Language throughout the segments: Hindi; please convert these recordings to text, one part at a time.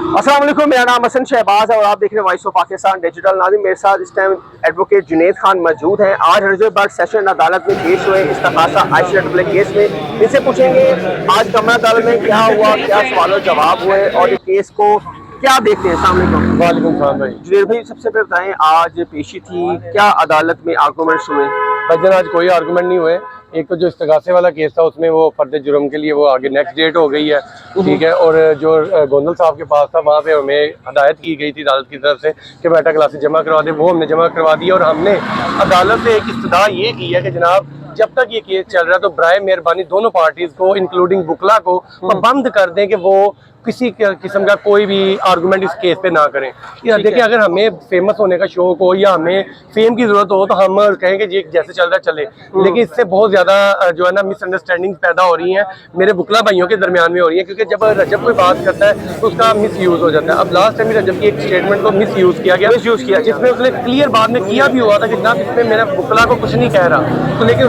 अस्सलाम वालेकुम, मेरा नाम हसन शहबाज है और आप देख रहे हैं वॉइस ऑफ पाकिस्तान डिजिटल। नाज़रीन, मेरे साथ इस टाइम एडवोकेट जुनैद खान मौजूद हैं। आज रजब सेशन अदालत में पेश हुए इस्तग़ासा ICAA केस में। इनसे पूछेंगे आज कमरा अदालत में क्या हुआ, क्या सवाल जवाब हुए और इस केस को क्या देखते हैं। अस्सलाम वालेकुम सलाम भाई। जुनैद भाई, सबसे पहले बताएं, आज पेशी थी, क्या अदालत में आर्गूमेंट्स हुए? भाईजान आज कोई आर्गूमेंट नहीं हुए। एक तो जो इस्तगासे वाला केस था उसमें वो फर्द जुर्म के लिए वो आगे नेक्स्ट डेट हो गई है, ठीक है। और जो गोंदल साहब के पास था वहाँ पे हमें हदायत की गई थी अदालत की तरफ से कि मेटा क्लासेस जमा करवा दें, वो हमने जमा करवा दी। और हमने अदालत से एक इस्तदा ये की है कि जनाब जब तक ये केस चल रहा है तो बराए मेहरबानी दोनों पार्टीज को इंक्लूडिंग बुकला को पाबंद कर दें कि वो किसी किस्म का कोई भी आर्गूमेंट इस केस पे ना करें। या देखिए, अगर हमें फेमस होने का शौक हो या हमें फेम की जरूरत हो तो हम कहेंगे जी जैसे चल रहा है चले, लेकिन इससे बहुत ज्यादा जो है ना मिसअंडरस्टैंडिंग पैदा हो रही हैं, मेरे बुकला भाइयों के दरमियान में हो रही है। क्योंकि जब रजब कोई बात करता है तो उसका मिस यूज हो जाता है। अब लास्ट टाइम रजब की एक स्टेटमेंट को मिस यूज किया गया, जिसमें उसने क्लियर बाद में किया भी हुआ था कि जनाब इसमें मेरा बुकला को कुछ नहीं कह रहा, तो लेकिन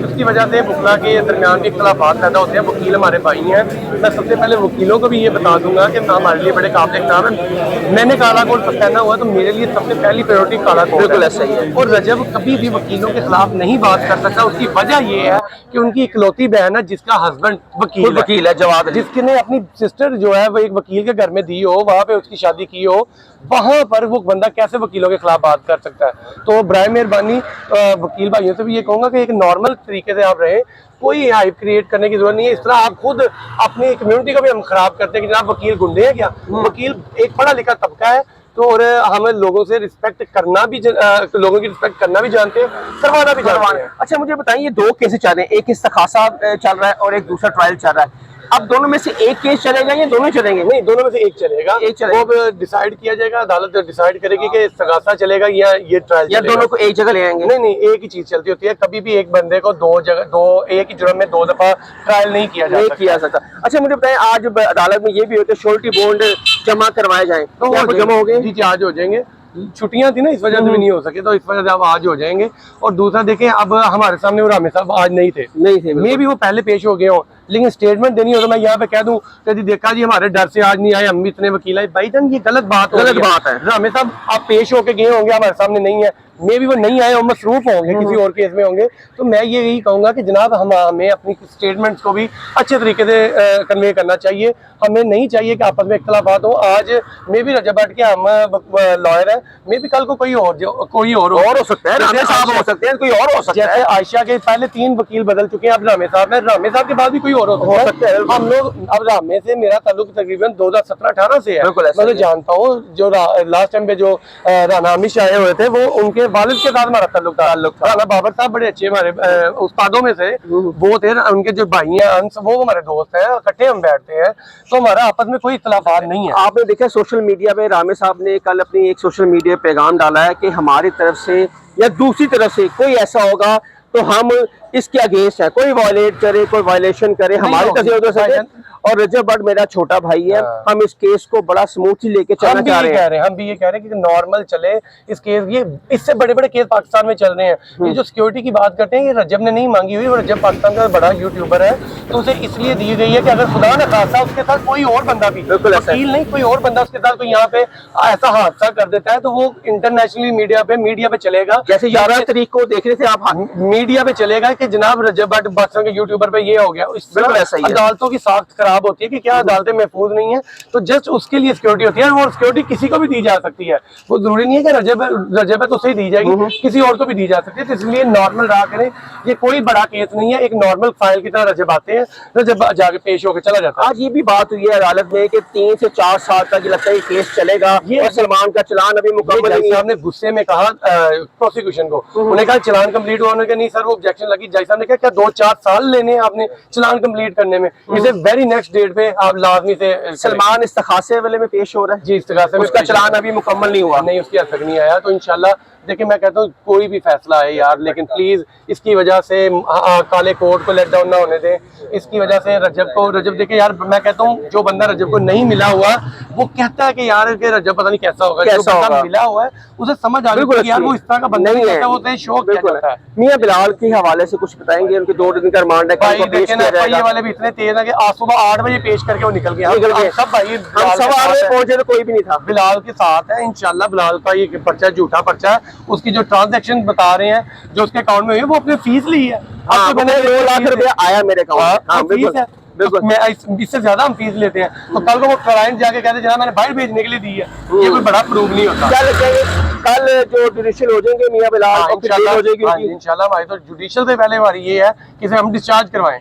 उसकी वजह से बुकला के दरमियान भी इख्तलाफात पैदा होते हैं। वकील हमारे भाई हैं, मैं सबसे पहले वकीलों को भी ये बता दूंगा कि हमारे लिए बड़े काबिल एहतराम है। मैंने काला कोट पहना हुआ तो मेरे लिए सबसे पहली प्रायोरिटी काला कोट। बिल्कुल ऐसा ही है। और रजब कभी भी वकीलों के खिलाफ नहीं बात कर सकता। उसकी वजह ये है कि उनकी इकलौती बहन है जिसका हस्बैंड वकील है, जवाब जिसने अपनी सिस्टर जो है वो एक वकील के घर में दी हो, वहां पे उसकी शादी की हो, वहां पर वो बंदा कैसे वकीलों के खिलाफ बात कर सकता है। तो बराए मेहरबानी वकील भाइयों से भी ये कहूंगा कि एक नॉर्मल तरीके से आप रहें, कोई हाइप क्रिएट करने की जरूरत नहीं है। इस तरह आप खुद अपनी कम्युनिटी को भी हम खराब करते हैं कि जनाब वकील गुंडे हैं क्या। वकील एक पढ़ा लिखा तबका है, तो और हम लोगों से रिस्पेक्ट करना भी लोगों की रिस्पेक्ट करना भी जानते हैं, करवाना भी जानते हैं। अच्छा, मुझे बताइए, दो केसेस चल रहे हैं, एक इस्तग़ासा चल रहा है और एक दूसरा ट्रायल चल रहा है। अब दोनों में से एक केस चलेगा या दोनों चलेंगे? नहीं, दोनों में से एक चलेगा। वो डिसाइड किया जाएगा, अदालत डिसाइड करेगी कि इस्तग़ासा चलेगा या ये ट्रायल या दोनों को एक जगह ले आएंगे। नहीं, एक ही चीज चलती होती है। कभी भी एक बंदे को एक ही जुर्म में दो दफा ट्रायल नहीं किया जा सकता। अच्छा, मुझे बताएं, आज अदालत में ये भी होता है श्योरिटी बॉन्ड जमा करवाए जाए, तो क्या वो जमा हो गए? जी आज हो जाएंगे। छुट्टियां थी ना, इस वजह से भी नहीं हो सके, तो इस वजह से अब आज हो जाएंगे। और दूसरा देखें, अब हमारे सामने वो रामे साहब आज नहीं थे, मे भी वो पहले पेश हो गए हों, लेकिन स्टेटमेंट देनी हो तो मैं यहाँ पे कह दूं कि जी देखा जी हमारे डर से आज नहीं आए, हम इतने वकील आए। भाईजान ये गलत बात है। रामे साहब आप पेश होके गए होंगे, हमारे सामने नहीं है, मे भी वो नहीं आए और मसरूफ होंगे, किसी और केस में होंगे। तो मैं ये यही कहूंगा कि जनाब हमें अपनी स्टेटमेंट्स को भी अच्छे तरीके से कन्वे करना चाहिए। हमें नहीं चाहिए कि आपस में इख्तलाफात हो। आज मे भी रजब बैठ के हम लॉयर है, मे भी कल को कोई और हो सकता है, रामे साहब हो सकते हैं, कोई और हो सकता है। आयशा के पहले 3 वकील बदल चुके हैं, अब रामे साहब है, रामे साहब के बाद भी कोई और हो सकता है। हम लोग अब रामे से मेरा ताल्लुक तकरीबन 2017-18 से है। मैं तो जानता हूँ जो लास्ट टाइम पे जो राना अमिश आए हुए थे वो उनके वालिद के साथ हमारा ताल्लुक था। राना बाबर साहब बड़े अच्छे हमारे उस्तादों में से वो थे। उनके जो भाई हैं अंश, वो हमारे दोस्त हैं, इकट्ठे हम बैठते हैं, तो हमारा आपस में कोई इख्तलाफात नहीं है। आपने देखा सोशल मीडिया पे रामे साहब ने कल अपनी एक सोशल मीडिया पैगाम डाला है कि हमारी तरफ से या दूसरी तरफ से कोई ऐसा होगा तो हम इसके अगेंस्ट है, कोई वायलेट करे, कोई वायलेशन करे, हमारी तरफ से। और रजब बट मेरा छोटा भाई है, हम इस केस को बड़ा स्मूथली लेके चलना चाह रहे हैं। हम भी ये कह रहे हैं कि नॉर्मल चले इस केस। ये इससे बड़े बड़े केस पाकिस्तान में चल रहे हैं। ये जो सिक्योरिटी की बात करते हैं, ये रजब ने नहीं मांगी हुई। रजब पाकिस्तान का बड़ा यूट्यूबर है, तो उसे इसलिए दी गई है कि अगर खुदा न खासा उसके साथ कोई और बंदा भी, वकील नहीं, कोई और बंदा उसके साथ कोई यहाँ पे ऐसा हादसा कर देता है तो वो इंटरनेशनली मीडिया पे चलेगा। जैसे 11 तारीख को देख रहे थे आप, मीडिया पे चलेगा कि जनाब रजब भट्ट पाकिस्तान के यूट्यूबर पे ये हो गया। अदालतों की साख्त खराब होती है कि क्या अदालतें महफूज नहीं है, तो जस्ट उसके लिए सिक्योरिटी होती है। और सिक्योरिटी किसी को भी दी जा सकती है, वो जरूरी नहीं है कि रजब है तो उसे दी जाएगी, किसी और को भी दी जा सकती है। तो इसलिए नॉर्मल रहा करें, ये कोई बड़ा केस नहीं है। एक नॉर्मल फाइल की तरह रजब आते हैं, रजब जाके पेश होकर चला जाता है। आज ये भी बात हुई है अदालत में कि 3 से 4 साल तक लगता है केस चलेगा। ये सलमान का चलान अभी मुकम्मल नहीं है। हमने गुस्से में कहा प्रोसिक्यूशन को, उन्होंने कहा चलान कंप्लीट हुआ, उन्होंने कहा नहीं सर वो ऑब्जेक्शन लगी। जज साहब ने कहा क्या 2-4 साल लेने आपने चलान कंप्लीट करने में, इसे वेरी नेक्स्ट डेट पे आप लाजमी से। सलमान इस्तग़ासे वाले में पेश हो रहा है जी, इस्तग़ासे में उसका चलान अभी मुकम्मल नहीं हुआ, नहीं उसकी हद तक नहीं आया, तो इंशाल्लाह देखिए मैं कहता हूँ कोई भी फैसला है यार, लेकिन प्लीज इसकी वजह से काले कोर्ट को लेट डाउन ना होने दें। इसकी वजह से रजब देखिए यार, मैं कहता हूँ जो बंदा रजब को नहीं मिला हुआ वो कहता है कि यार के रजब पता नहीं कैसा होगा, जो बंदा मिला हुआ है उसे समझ आ गई यार वो इस तरह का बंदा नहीं है, वो तो शौक किया जाता है। मियां बिलाल के हवाले से कुछ बताएंगे, उनके 2 दिन का रिमांड है, भाई देखें ना ये वाले भी इतने तेज है कि आज सुबह 8 बजे पेश करके वो निकल गए सब भाई, हम 8:15 पहुंचे तो कोई भी नहीं था, बिलाल के साथ है इंशाल्लाह। बिलाल का ये पर्चा झूठा पर्चा है, उसकी जो ट्रांजैक्शन बता रहे हैं जो उसके अकाउंट में हुई है वो अपनी फीस ली है। मैंने 2 लाख रुपया आया मेरे अकाउंट में, बिल्कुल मैं इससे ज्यादा हम फीस लेते हैं, तो कल को वो क्लाइंट जाके कहते जनाब मैंने बाहर भेजने के लिए दी है, ये कोई बड़ा प्रूफ नहीं होता। कल जो जुडिशियल हो जाएंगे मियां बिलाल इंशाल्लाह हो जाएगी इंशाल्लाह भाई, तो जुडिशियल से पहले हमारी ये है कि हम डिस्चार्ज करवाएं।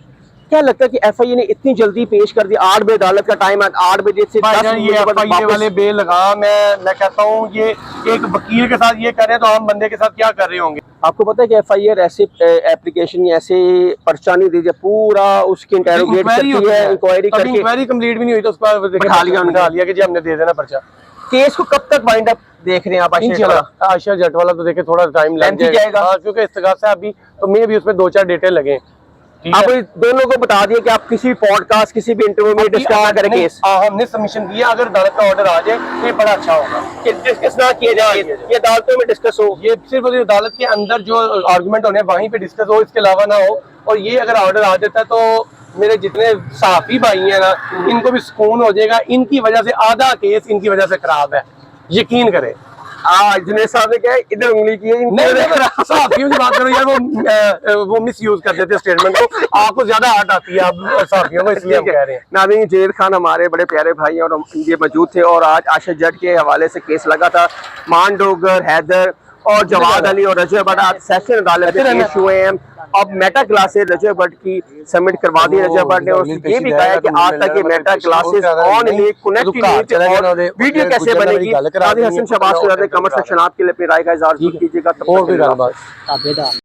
क्या लगता है कि एफआईए ने इतनी जल्दी पेश कर दी? 8 बजे अदालत का टाइम है, 8 बजे से 10 ये एफआईए वाले बेल लगा, मैं कहता हूँ ये एक वकील के साथ ये कर रहे हैं तो आम बंदे के साथ क्या कर रहे होंगे। आपको पता है कि एफआईआर ऐसे एप्लीकेशन या ऐसे पर्चा नहीं दीजिए, पूरा उसकी इंटेरोगेट करती है, इंक्वायरी करके इंक्वायरी कंप्लीट भी नहीं हुई तो उसका बिठा लिया कि जी हमने दे देना पर्चा। केस को कब तक वाइंड अप देख रहे हैं आप? आयशा जट वाला तो देखे थोड़ा टाइम लग जाएगा क्योंकि इस्तगासा है अभी, तो मैं भी उसमें 2-4 डेटें लगे। आप दोनों को बता दिए कि आप किसी पॉडकास्ट किसी भी इंटरव्यू में डिस्कस करें केस। हमने सबमिशन किया, अगर अदालत का ऑर्डर आ जाए तो ये बड़ा अच्छा होगा कि डिस्कस ना किया जाए, ये अदालतों में डिस्कस हो, ये सिर्फ अदालत के अंदर जो आर्गुमेंट होने वहीं पे डिस्कस हो, इसके अलावा ना हो। और ये अगर ऑर्डर आ जाता है तो मेरे जितने सहाफी भाई हैं ना इनको भी सुकून हो जाएगा, इनकी वजह से आधा केस इनकी वजह से खराब है, यकीन करें। जुनेद साहब ने क्या इधर उंगली की है, साहबियों से बात करो यार, वो मिस यूज कर देते स्टेटमेंट को, आपको ज्यादा आर्ट आती है आप साहबियों को, इसलिए हम कह रहे हैं। नाज़रीन, जेद खान हमारे बड़े प्यारे भाई हैं और ये मौजूद थे, और आज आयशा जट के हवाले से केस लगा था। मान डोगर, हैदर और जवाद अली और रजब भट्ट आज सेशन अदालत में पेश हुए हैं। अब मेटा क्लासेस रजब भट्ट की सबमिट करवा दी रजब भट्ट ने, और ये भी कहा है कि आज तक ये मेटा क्लासेस ऑन कनेक्ट और वीडियो कैसे बनेगी। काजी हसन शहबाज कमेंट सेक्शन आपके लिए अपनी राय का इज़हार कीजिएगा।